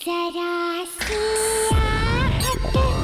जरा सी आहट होती है।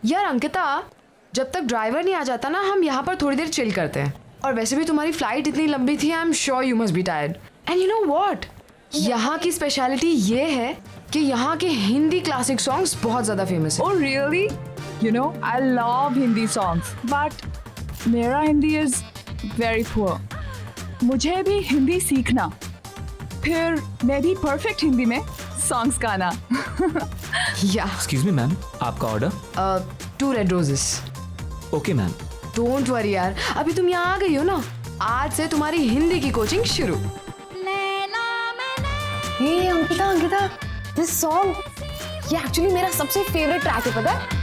यार अंकिता, जब तक ड्राइवर नहीं आ जाता ना, हम यहाँ पर थोड़ी देर चिल करते हैं। और वैसे भी तुम्हारी फ्लाइट इतनी लंबी थी, I am sure you must be tired. And you know what, यहाँ की स्पेशलिटी ये है कि यहाँ के हिंदी क्लासिक सॉन्ग्स बहुत ज़्यादा फेमस है। Oh really? You know, I love Hindi songs, but मेरा हिंदी is very poor. मुझे भी हिंदी सीखना, फिर मैं भी परफेक्ट हिंदी में सॉन्ग्स गाना। या एक्सक्यूज मी मैम, आपका order? 2 red roses. Okay ma'am. Don't worry यार, अभी तुम यहाँ आ गई हो ना, आज से तुम्हारी हिंदी की कोचिंग शुरू। हे अंकिता, दिस सॉन्ग ये एक्चुअली मेरा सबसे फेवरेट ट्रैक है, पता है?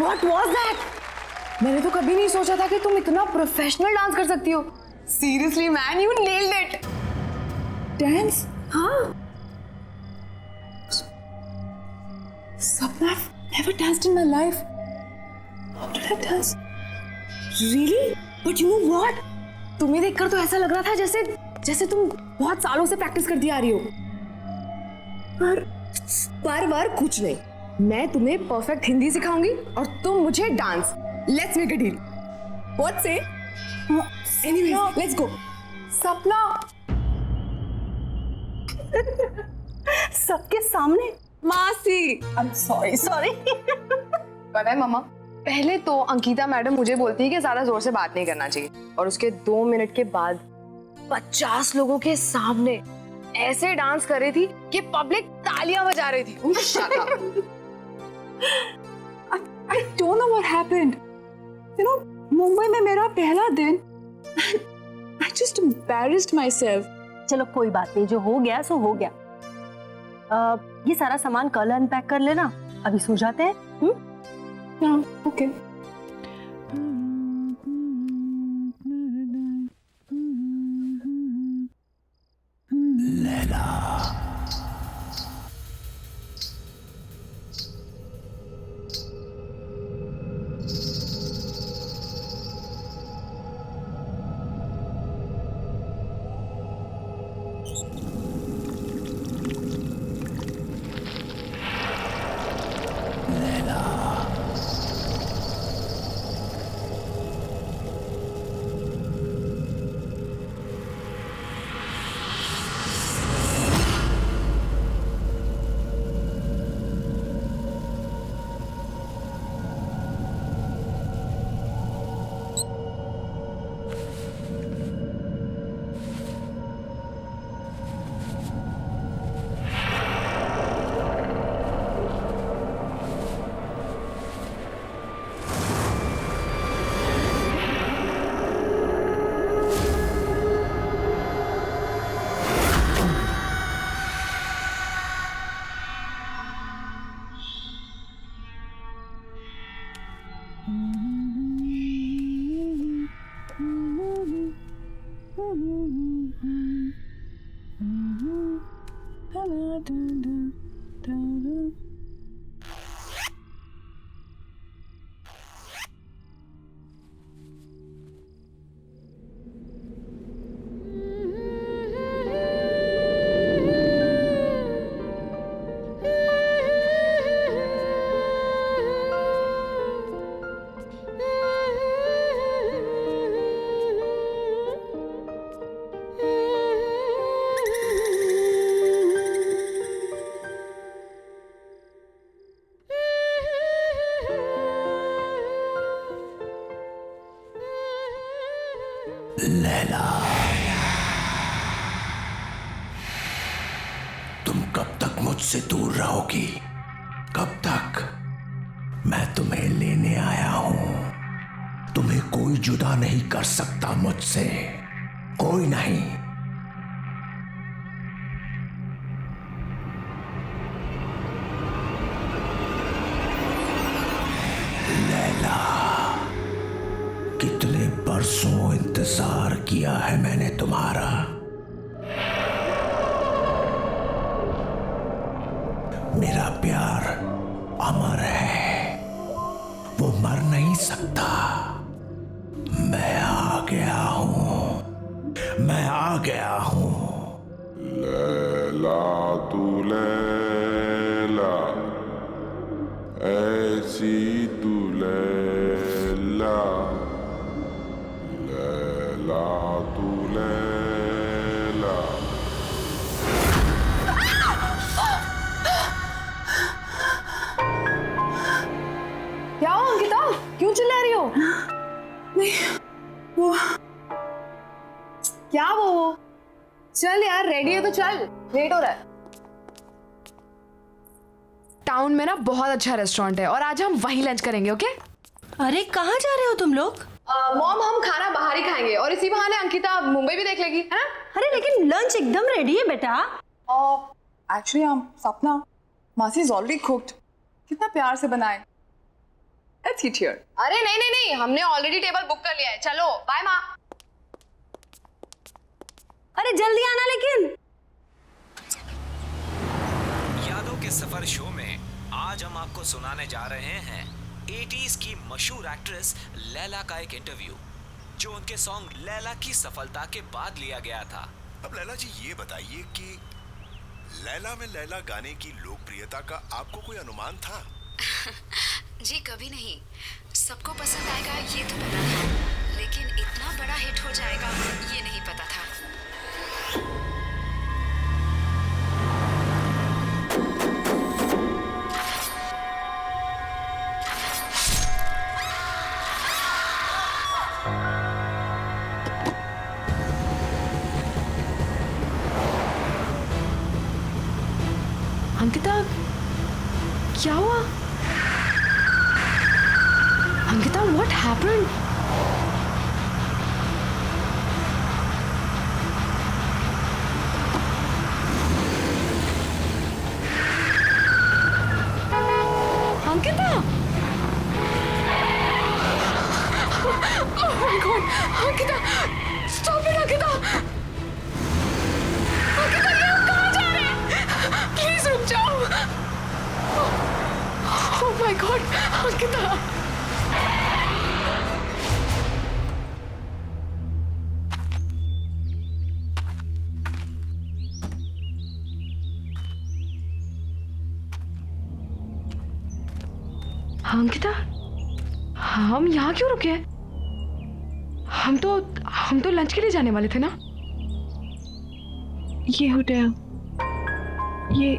What was that? मैंने तो कभी नहीं सोचा था कि तुम इतना प्रोफेशनल डांस कर सकती हो। Seriously, man, you nailed it. Dance? हाँ. Sapna, I've never danced in my life. How did I dance? Really? But you know what? तुम्हें देखकर तो ऐसा लग रहा था जैसे तुम बहुत सालों से प्रैक्टिस करती आ रही हो. पर कुछ नहीं. मैं तुम्हें परफेक्ट हिंदी सिखाऊंगी और तुम मुझे dance. Let's make a deal. What say? Anyways, let's go. सपना. सबके सामने. मासी. I'm sorry. पता है मामा, पहले तो अंकिता मैडम मुझे बोलती है कि ज्यादा जोर से बात नहीं करना चाहिए, और उसके 2 मिनट के बाद 50 लोगों के सामने ऐसे डांस कर रही थी कि पब्लिक तालियां बजा रही थी. Shut up. I don't know what happened. You know, Mumbai में मेरा पहला दिन. I just embarrassed myself. चलो कोई बात नहीं, जो हो गया सो हो गया. ये सारा सामान कल अनपैक कर लेना, अभी सो जाते हैं. Yeah, okay. लैला, तुम कब तक मुझसे दूर रहोगी? कब तक? मैं तुम्हें लेने आया हूं. तुम्हें कोई जुदा नहीं कर सकता मुझसे, कोई नहीं. लैला, कितने बरसों इंतजार किया है मैंने तुम्हारा. मेरा प्यार अमर है, वो मर नहीं सकता. मैं आ गया हूं, मैं आ गया हूं. लैला तू लैला, ऐसी तू लैला, लैला तू लैला. क्या हो अंकिता, क्यों चिल्ला रही हो? नहीं, वो क्या वो? चल यार, रेडी है तो चल, लेट हो रहा है. टाउन में ना बहुत अच्छा रेस्टोरेंट है और आज हम वहीं लंच करेंगे. ओके? अरे कहाँ जा रहे हो तुम लोग? मॉम, हम खाना बाहर ही खाएंगे और इसी बहाने अंकिता मुंबई भी देख लेगी, है ना? अरे लेकिन लंच एकदम रेडी है बेटा. एक्चुअली सपना, मासी इज ऑलरेडी कुक्ड. कितना प्यार से बनाए. Let's eat here. अरे नहीं, हमने ऑलरेडी टेबल बुक कर लिया है. चलो बाय माँ. अरे जल्दी आना लेकिन। यादों के सफर शो में आज हम आपको सुनाने जा रहे हैं 80s की मशहूर एक्ट्रेस लैला का एक इंटरव्यू, जो उनके सॉन्ग लैला की सफलता के बाद लिया गया था। अब लैला जी ये बताइए कि लैला में लैला गाने की लोकप्रियता का आपको कोई अनुमान था? जी कभी नहीं। सबको पसंद आएगा ये तो पता था, लेकिन इतना बड़ा हिट हो जाएगा ये नहीं पता था। अंकिता, क्या हुआ? Ankita, what happened? Ankita! Oh my God! Ankita! Stop it, Ankita! Ankita, ये हम कहाँ जा रहे हैं? Please रुक जाओ! Oh my God! Ankita! Ankita, हम यहाँ क्यों रुके? हम तो लंच के लिए जाने वाले थे ना? ये होटल, ये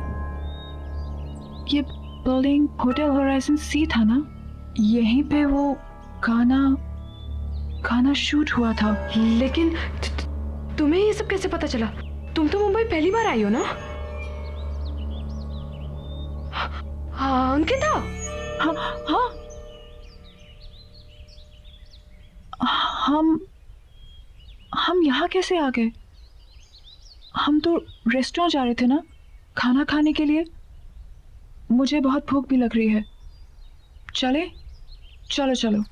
बिल्डिंग होटल होराइजन सी था ना? यहीं पे वो गाना शूट हुआ था। लेकिन तुम्हें ये सब कैसे पता चला? तुम तो मुंबई पहली बार आई हो ना? हाँ, अंकिता। हाँ हाँ, हम यहाँ कैसे आ गए? हम तो रेस्टोरेंट जा रहे थे ना, खाना खाने के लिए। मुझे बहुत भूख भी लग रही है। चले? चलो चलो।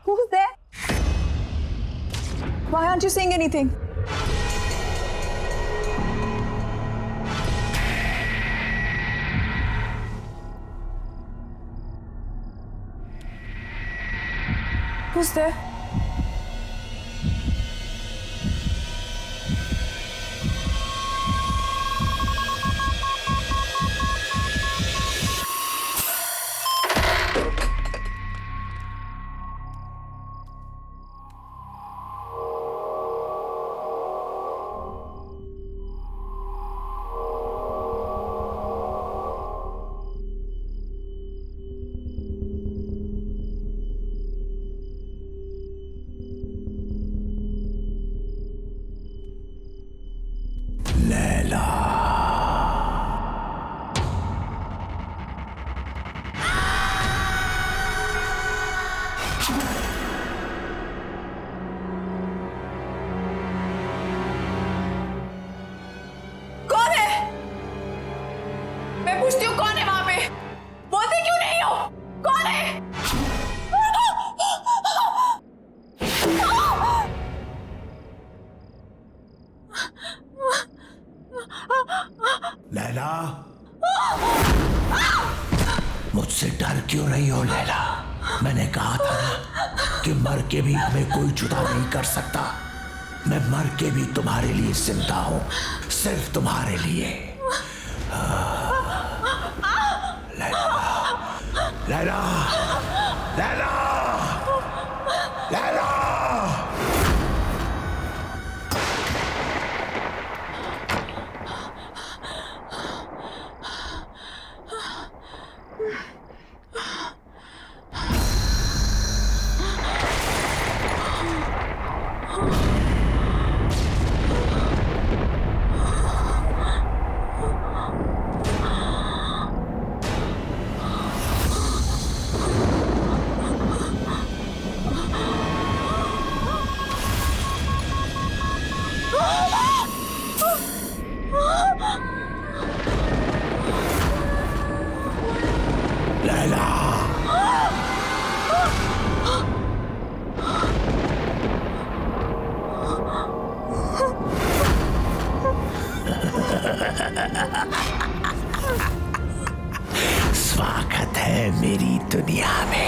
Who's there? Why aren't you saying anything? Who's there? पूछती हूँ कौन है वहां पे? बोलते क्यों नहीं हो? कौन है? लैला, मुझसे डर क्यों रही हो लैला? मैंने कहा था ना कि मर के भी हमें कोई जुदा नहीं कर सकता। मैं मर के भी तुम्हारे लिए जिंदा हूं, सिर्फ तुम्हारे लिए। लैला, लैला, लैला। स्वागत है मेरी दुनिया में।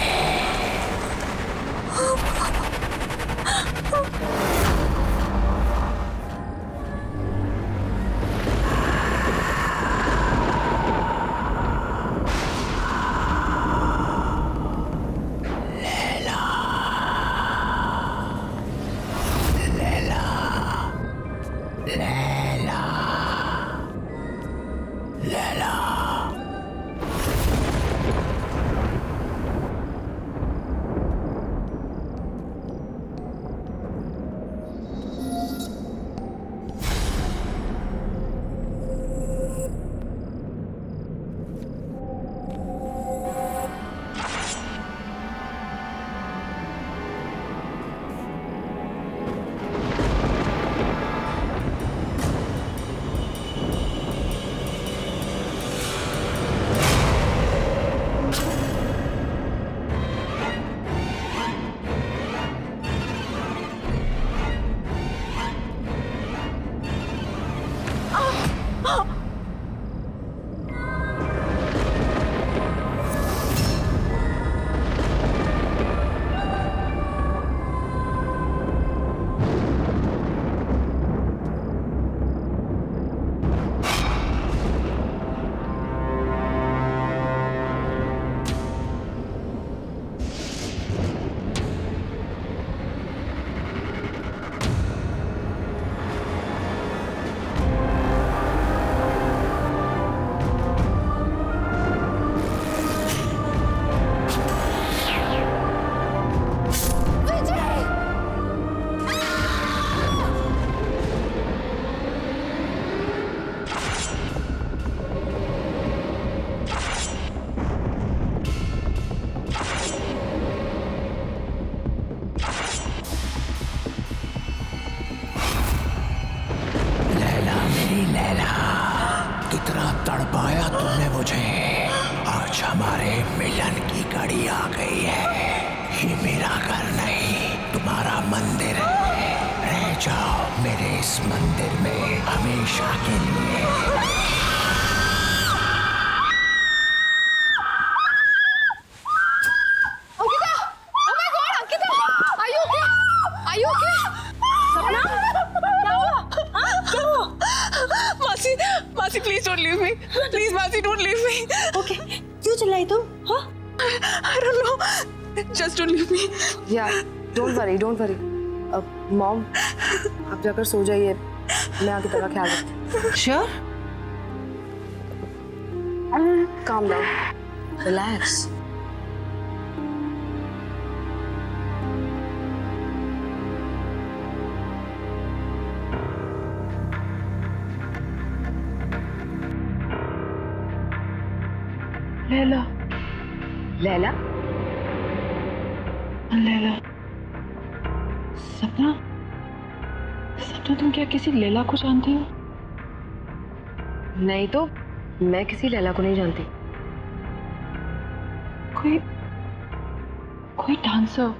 तड़पाया तुमने मुझे। आज हमारे मिलन की घड़ी आ गई है। ये मेरा घर नहीं, तुम्हारा मंदिर है। रह जाओ मेरे इस मंदिर में हमेशा के लिए। मासी please don't leave me, please मासी डोंट लीव मी। ओके, क्यों चिल्लाई तुम? हाँ? I don't know, just don't leave me. Yeah, don't worry, don't worry. Mom, आप जाकर सो जाइए, मैं आगे तेरा ख्याल रखती हूँ। Sure? Calm down, relax. Laila, Laila? Laila, सपना, सपना तुम क्या किसी लैला को जानती हो? नहीं तो मैं किसी लैला को नहीं जानती। कोई डांसर,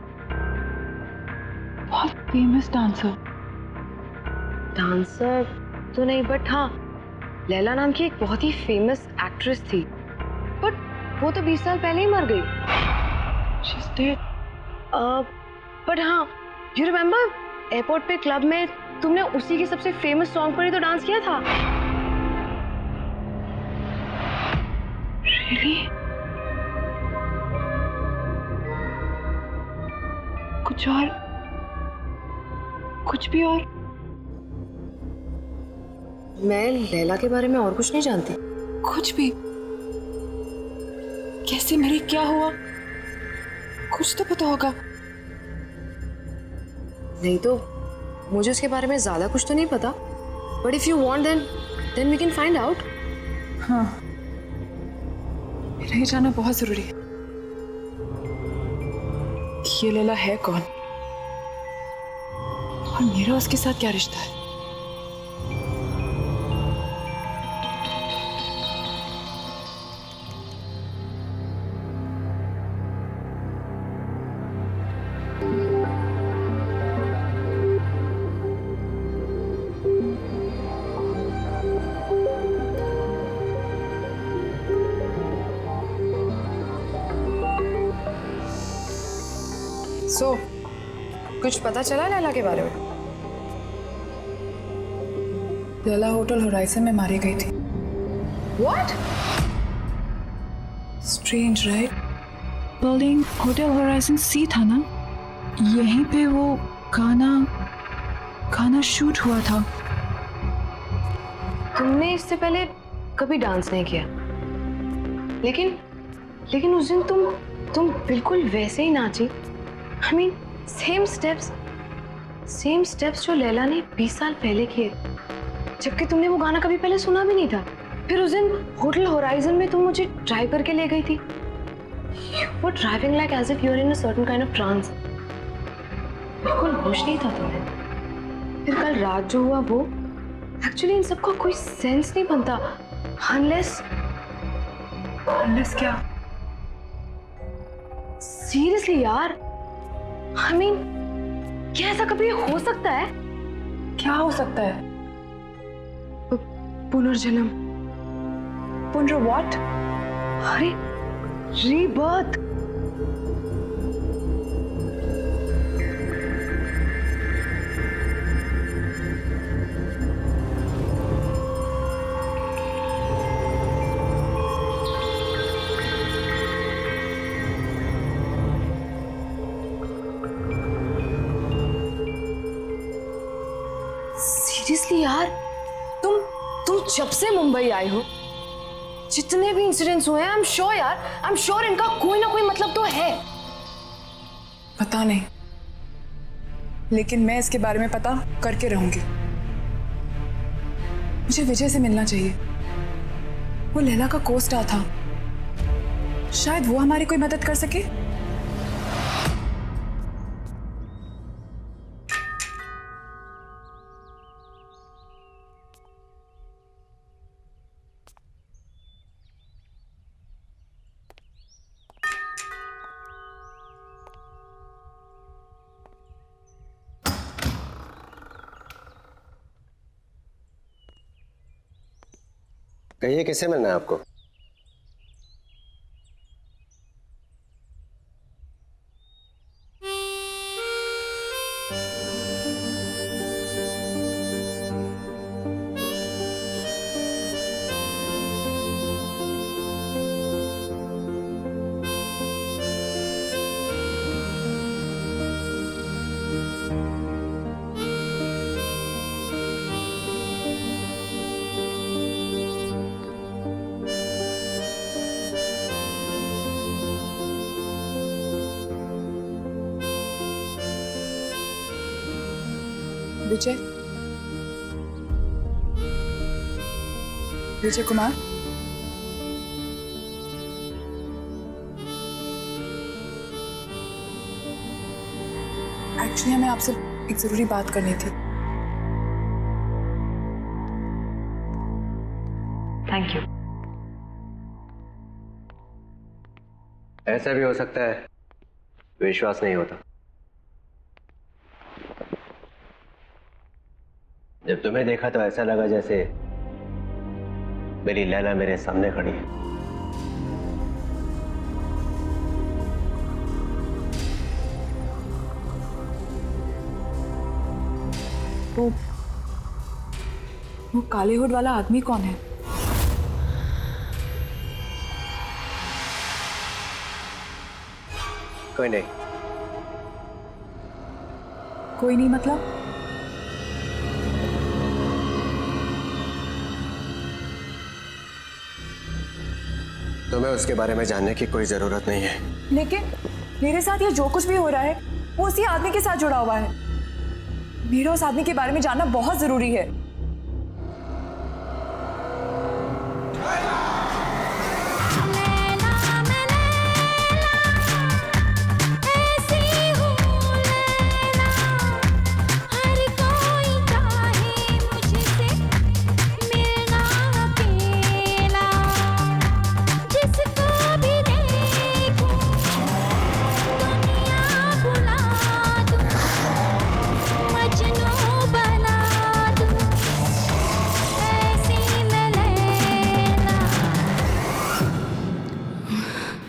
बहुत फेमस डांसर। डांसर तो नहीं, बट हाँ, लैला नाम की एक बहुत ही फेमस एक्ट्रेस थी, बट वो तो 20 साल पहले ही मर गई। She's dead. बट हाँ, यू रिमेम्बर एयरपोर्ट पे क्लब में तुमने उसी के सबसे फेमस सॉन्ग पर ही तो डांस किया था। Really? कुछ भी और? मैं लैला के बारे में और कुछ नहीं जानती। कुछ भी? कैसे मरी, क्या हुआ? कुछ तो पता होगा। नहीं तो मुझे उसके बारे में ज्यादा कुछ तो नहीं पता, but if you want then we can find out. हाँ, मेरा ये जानना बहुत जरूरी है कि ये लैला है कौन और मेरा उसके साथ क्या रिश्ता है। सो कुछ पता चला लैला के बारे में? लैला होटल होराइजन में मारी गई थी। What? Strange right? Building hotel horizon सी था ना, यहीं पे वो गाना शूट हुआ था। तुमने इससे पहले कभी डांस नहीं किया, लेकिन उस दिन तुम बिल्कुल वैसे ही नाची। I mean, सेम स्टेप्स जो लैला ने 20 साल पहले किए, जबकि तुमने वो गाना कभी पहले सुना भी नहीं था। फिर उस दिन होटल होराइजन में तुम मुझे ड्राइव करके ले गई थी। You were driving like as if you were in a certain kind of trance. बिल्कुल होश नहीं था तुम्हें। फिर कल रात जो हुआ वो, एक्चुअली इन सबका कोई सेंस नहीं बनता unless क्या? सीरियसली यार, I mean, क्या ऐसा कभी हो सकता है? क्या हो सकता है? पुनर्जन्म। व्हाट? अरे रीबर्थ। सीरियसली यार, तुम जब से मुंबई आई हो, जितने भी इंसिडेंट्स हुए हैं, आई एम श्योर इनका कोई ना कोई मतलब तो है। पता नहीं, लेकिन मैं इसके बारे में पता करके रहूंगी। मुझे विजय से मिलना चाहिए। वो लैला का को-स्टार था, शायद वो हमारी कोई मदद कर सके। कहिए, किससे मिलना है आपको? विजय कुमार, एक्चुअली हमें आपसे एक जरूरी बात करनी थी। Thank you. ऐसा भी हो सकता है विश्वास नहीं होता। जब तुम्हें देखा तो ऐसा लगा जैसे मेरी लैला मेरे सामने खड़ी है। वो काले हुड वाला आदमी कौन है? कोई नहीं। कोई नहीं मतलब? तुम्हें उसके बारे में जानने की कोई जरूरत नहीं है। लेकिन मेरे साथ ये जो कुछ भी हो रहा है वो उसी आदमी के साथ जुड़ा हुआ है। मेरा उस आदमी के बारे में जानना बहुत जरूरी है।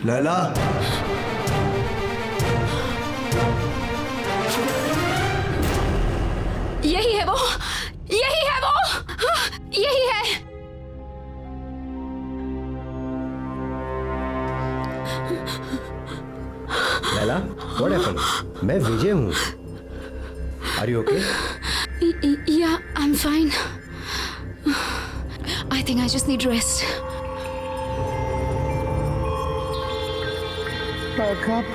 लैला, यही है वो, यही है वो, यही है। Laila, what happened? मैं विजय हूँ। Are you okay? Yeah, I'm fine. I think I just need rest. Wake up.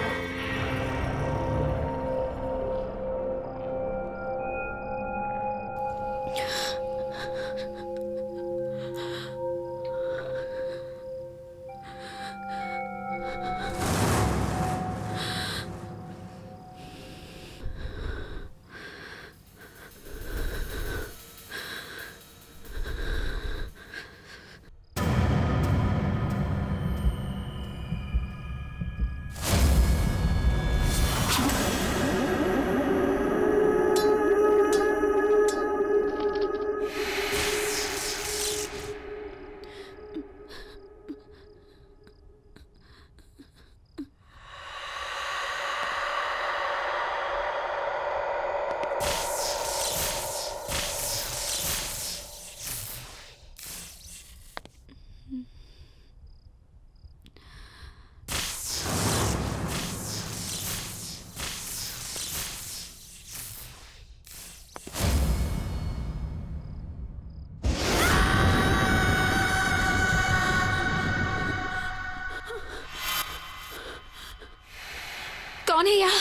कौन है यहाँ?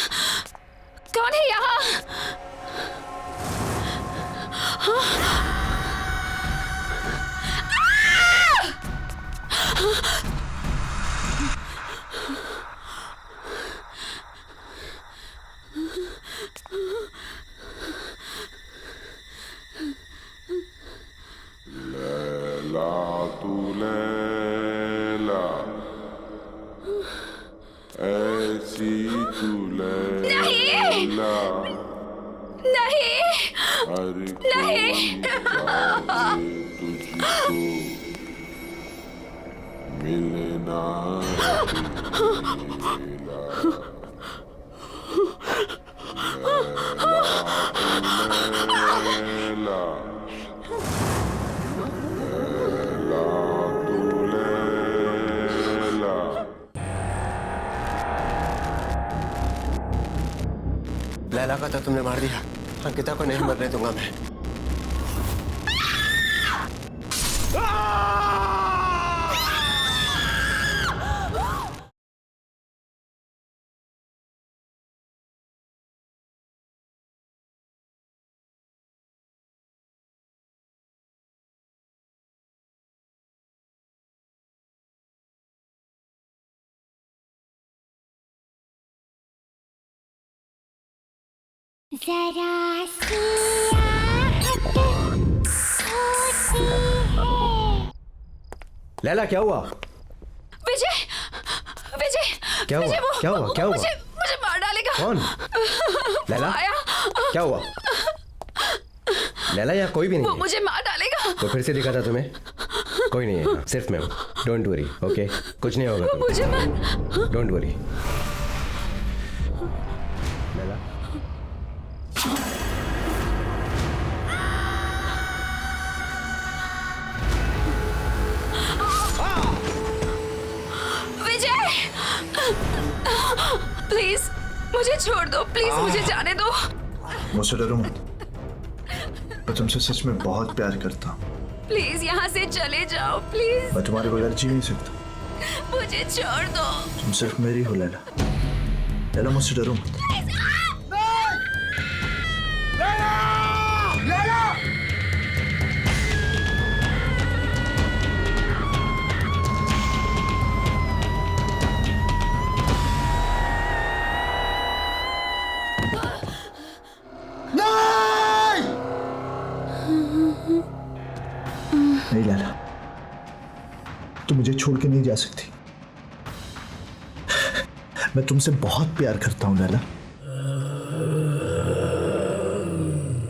कौन है यहाँ? लैला तू लैला, ऐसी तू लैला, नहीं, हर नहीं। कोई तुझको मिलना लैला, लैला तू लैला। लैला का तो तुमने मार दिया, अंकिता को नहीं मरने दूंगा मैं। जरा सी आहट होती है। लैला क्या हुआ? विजय, विजय, क्या हुआ? विजय, क्या हुआ? क्या हुआ? मुझे मार डालेगा। कौन? लैला, आया। क्या हुआ? लैला यहाँ कोई भी नहीं वो है। मुझे मार डालेगा। तो फिर से दिखा था तुम्हें? कोई नहीं है, सिर्फ मैं हूँ। Don't worry, okay? कुछ नहीं होगा तुम्हें। मुझे मार। Don't worry. Laila, Vijay, please मुझे छोड़ दो, प्लीज मुझे जाने दो। मुझसे डरो मत, मैं तुमसे सच में बहुत प्यार करता हूँ। प्लीज यहाँ से चले जाओ, प्लीज। मैं तुम्हारे बगैर जी नहीं सकता। मुझे छोड़ दो। तुम सिर्फ मेरी हो लैला। लैला मुझसे डरो मत। नहीं लैला, तुम मुझे छोड़ के नहीं जा सकती। मैं तुमसे बहुत प्यार करता हूं लैला।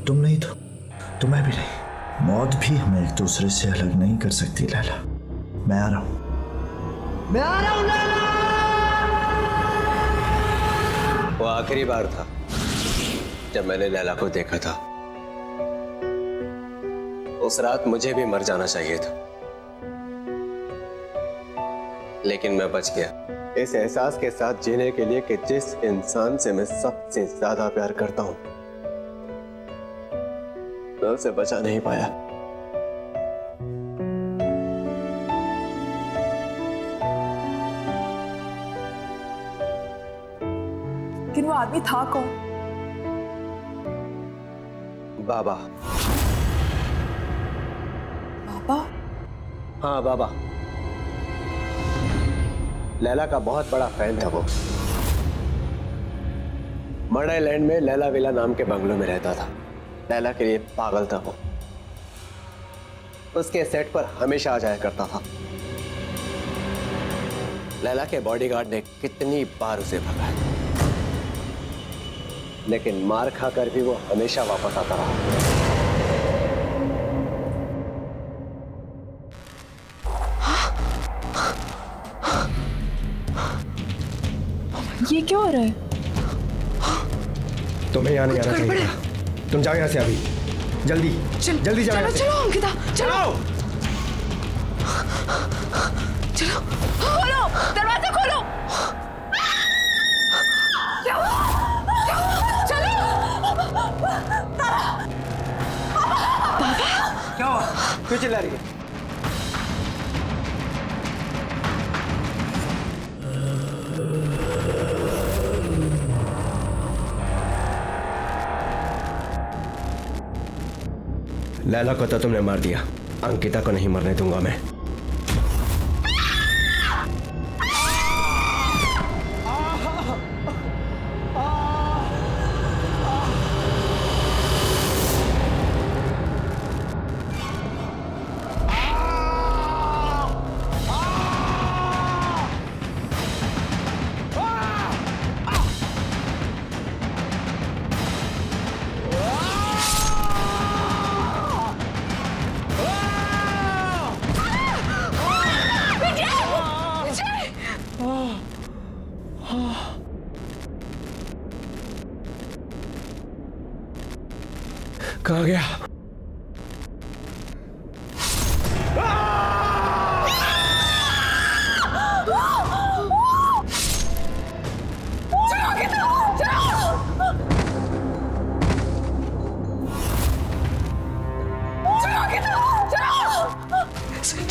तुम नहीं तो मैं भी नहीं। मौत भी हमें एक दूसरे से अलग नहीं कर सकती लैला। मैं आ रहा हूं, मैं आ रहा हूं लैला। वो आखिरी बार था जब मैंने लैला को देखा था। उस रात मुझे भी मर जाना चाहिए था, लेकिन मैं बच गया इस एहसास के साथ जीने के लिए कि जिस इंसान से मैं सबसे ज्यादा प्यार करता हूं, मैं उसे बचा नहीं पाया। लेकिन वो आदमी था कौन? बाबा। बाबा? हाँ बाबा। लैला का बहुत बड़ा फैन था वो। मर्डर लैंड में लैला विला नाम के बंगलों में रहता था। लैला के लिए पागल था वो। उसके सेट पर हमेशा आ जाया करता था। लैला के बॉडीगार्ड ने कितनी बार उसे भगाया, लेकिन मार खाकर भी वो हमेशा वापस आता रहा। ये क्या हो रहा है? तुम्हें यहाँ नहीं आना चाहिए था। तुम जाओ यहाँ से अभी, जल्दी जल्दी जाओ। चलो चलो अंकिता, चलो चलो। खोलो, दरवाजा खोलो। क्या हुआ? चलो। क्या हुआ? क्यों चिल्ला रही है? लैला को तो तुमने मार दिया, अंकिता को नहीं मरने दूंगा मैं। कहाँ गया?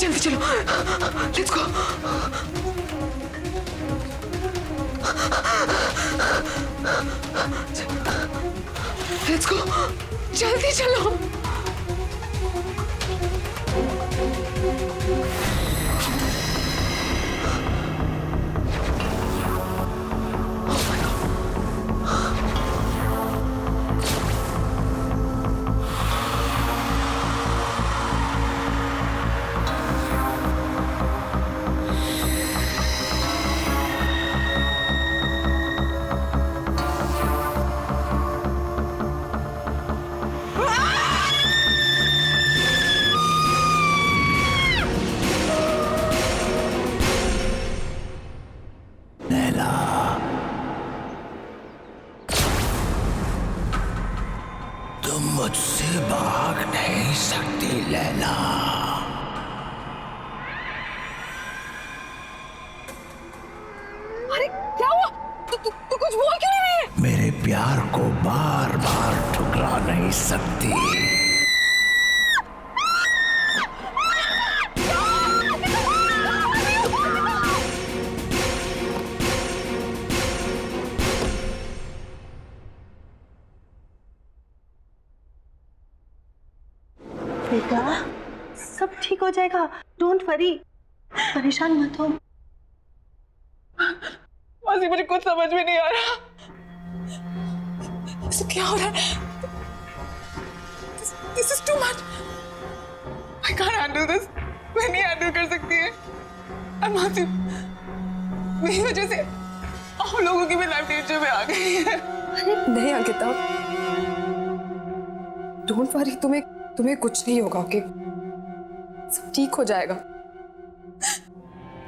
जल्दी चलो, लेट्स गो। लेट्स गो, जल्दी चलो। तुम मुझसे भाग नहीं सकती लैला। अरे क्या हुआ? तू कुछ बोल क्यों नहीं रही है? मेरे प्यार को बार बार ठुकरा नहीं सकती। बेटा, सब ठीक हो जाएगा। डोंट वरी, परेशान मत हो। मासी, मुझे कुछ समझ में नहीं आ रहा। इसे क्या हो रहा है? This is too much. I can't handle this. मैं नहीं हैंडल कर सकती है। मासी, मेरी वजह से आप लोगों की भी लाइफ डेंजर में आ गई है। नहीं अंकिता, डोंट वरी, तुम्हें कुछ नहीं होगा। ओके, सब ठीक हो जाएगा।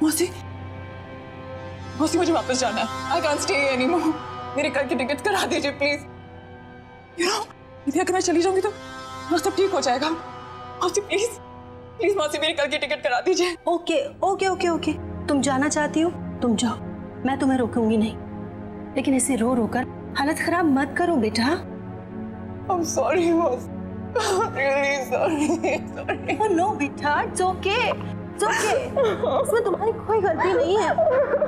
मौसी, मुझे वापस जाना है। I can't stay anymore. मेरे घर की टिकट करा दीजिए प्लीज। यू नो, यदि अगर मैं चली जाऊंगी तो सब ठीक हो जाएगा। मौसी प्लीज प्लीज मौसी मेरी कल की टिकट करा दीजिए। ओके ओके ओके ओके, तुम जाना चाहती हो तुम जाओ, मैं तुम्हें रोकूंगी नहीं, लेकिन इसे रो रो कर हालत खराब मत करो बेटा। I'm sorry मौसी, really sorry। Oh no बेटा, it's okay, it's okay। इसमें तुम्हारी कोई गलती नहीं है।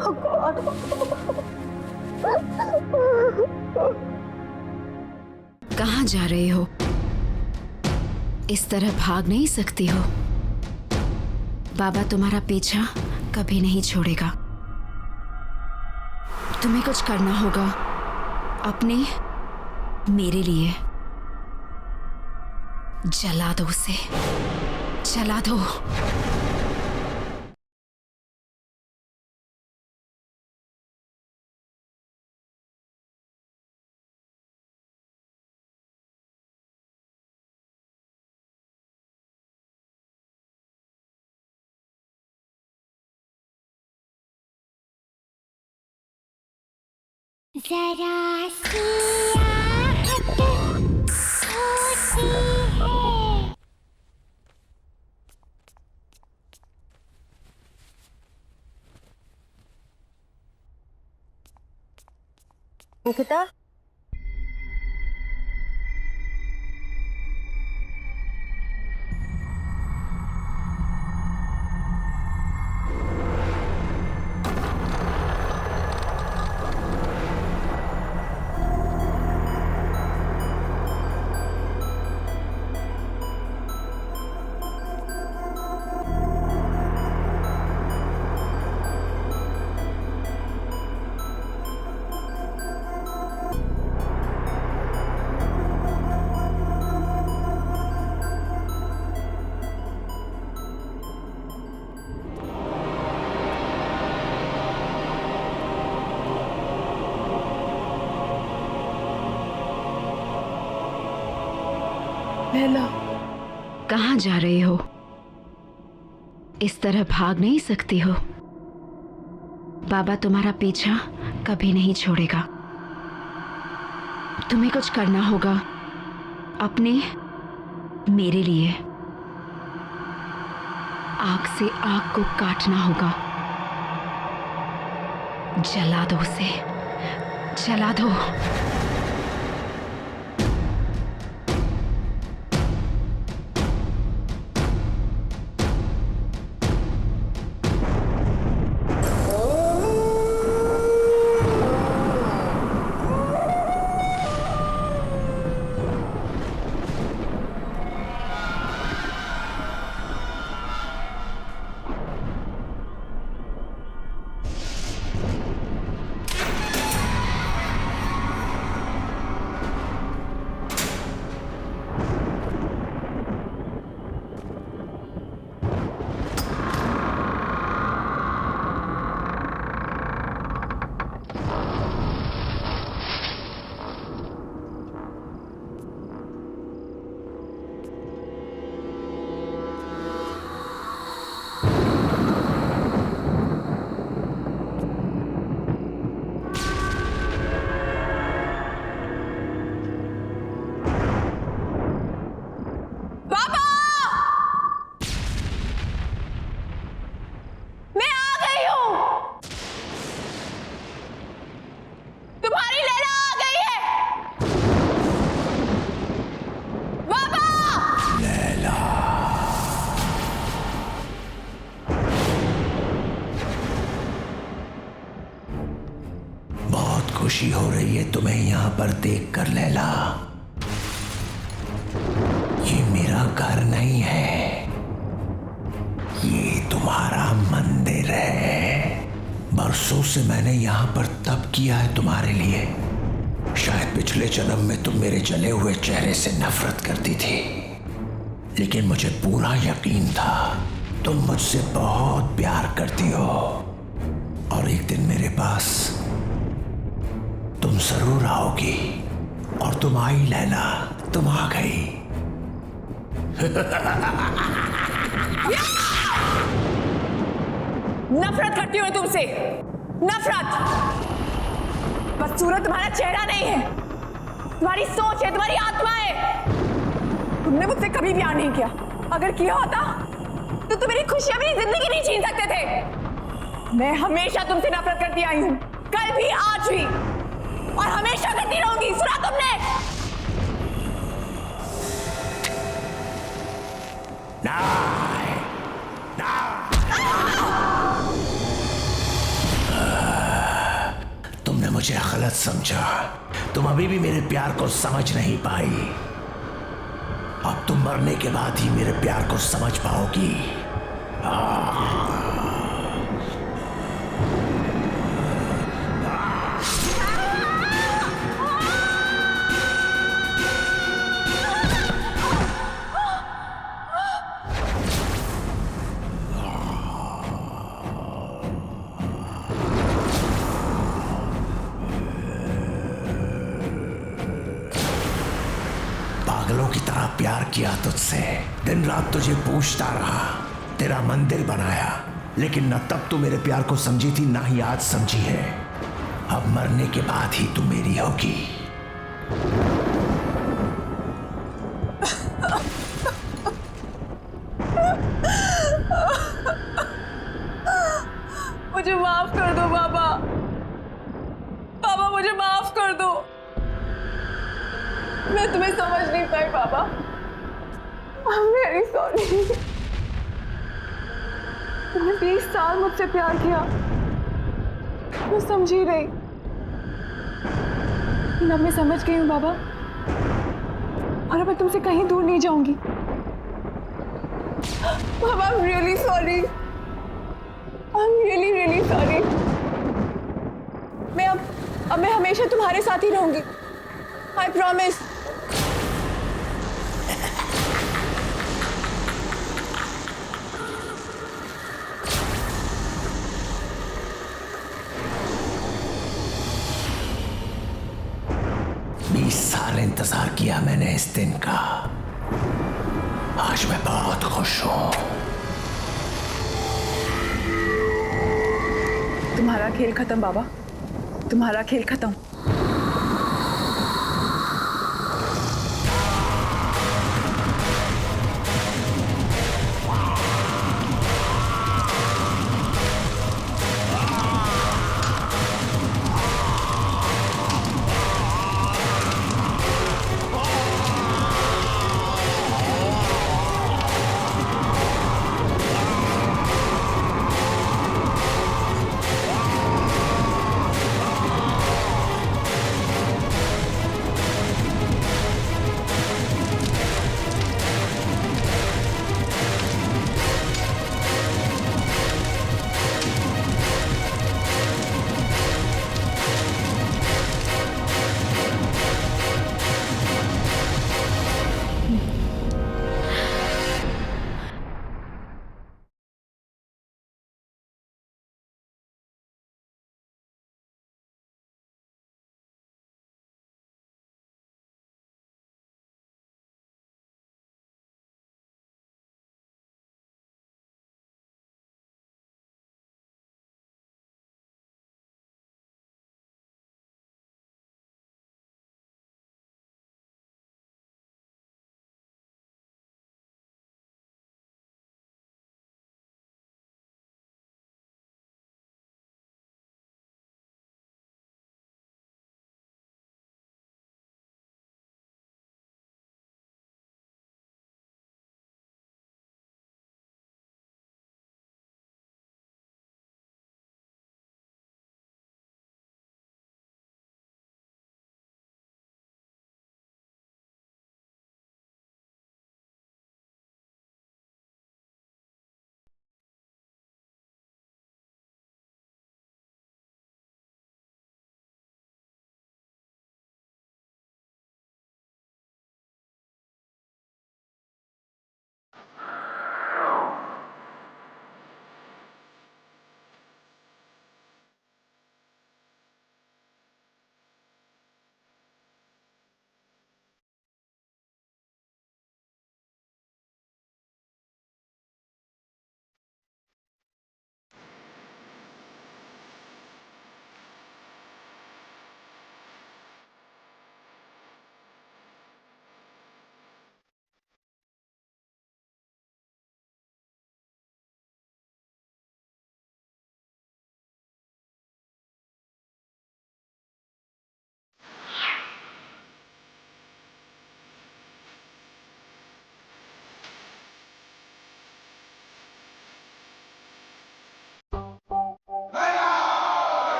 Oh God। कहाँ जा रहे हो? इस तरह भाग नहीं सकती हो। बाबा तुम्हारा पीछा कभी नहीं छोड़ेगा। तुम्हें कुछ करना होगा अपने मेरे लिए। जला दो उसे, जला दो। जरा सी आहट होती है। अंकिता, लैला, कहाँ जा रहे हो? इस तरह भाग नहीं सकती हो। बाबा तुम्हारा पीछा कभी नहीं छोड़ेगा। तुम्हें कुछ करना होगा अपने मेरे लिए। आग से आग को काटना होगा। जला दो उसे, जला दो। खुशी हो रही है तुम्हें यहाँ पर देखकर लैला। ये मेरा घर नहीं है, ये तुम्हारा मंदिर है। बरसों से मैंने यहाँ पर तप किया है तुम्हारे लिए। शायद पिछले जन्म में तुम मेरे जले हुए चेहरे से नफरत करती थी, लेकिन मुझे पूरा यकीन था तुम मुझसे बहुत प्यार करती हो और एक दिन मेरे पास तुम जरूर आओगी। और तुम आई लैला, तुम आ गई। नफरत करती हूँ तुमसे, नफरत। बस सूरत तुम्हारा चेहरा नहीं है, तुम्हारी सोच है, तुम्हारी आत्मा है। तुमने मुझसे कभी प्यार नहीं किया, अगर किया होता तो तुम मेरी खुशियां, मेरी जिंदगी नहीं छीन सकते थे। मैं हमेशा तुमसे नफरत करती आई हूं, कल भी, आज भी, और हमेशा करती रहूंगी। सुना तुमने? तुमने मुझे गलत समझा। तुम अभी भी मेरे प्यार को समझ नहीं पाई। अब तुम मरने के बाद ही मेरे प्यार को समझ पाओगी। पागलों की तरह प्यार किया तुझसे, दिन रात तुझे पूछता रहा, तेरा मंदिर बनाया, लेकिन न तब तू मेरे प्यार को समझी थी, ना ही आज समझी है। अब मरने के बाद ही तू मेरी होगी। मुझे माफ कर दो बाबा। बाबा मुझे माफ कर दो। मैं तुम्हें समझ नहीं पाई बाबा। I'm very sorry। तुमने 20 साल मुझसे प्यार किया, मैं समझी रही, लेकिन अब मैं समझ गई हूँ बाबा, और अब मैं तुमसे कहीं दूर नहीं जाऊंगी। बाबा I'm really sorry। I'm really really sorry। मैं हमेशा तुम्हारे साथ ही रहूंगी। I promise। इंतजार किया मैंने इस दिन का। आज मैं बहुत खुश हूं। तुम्हारा खेल खत्म बाबा, तुम्हारा खेल खत्म।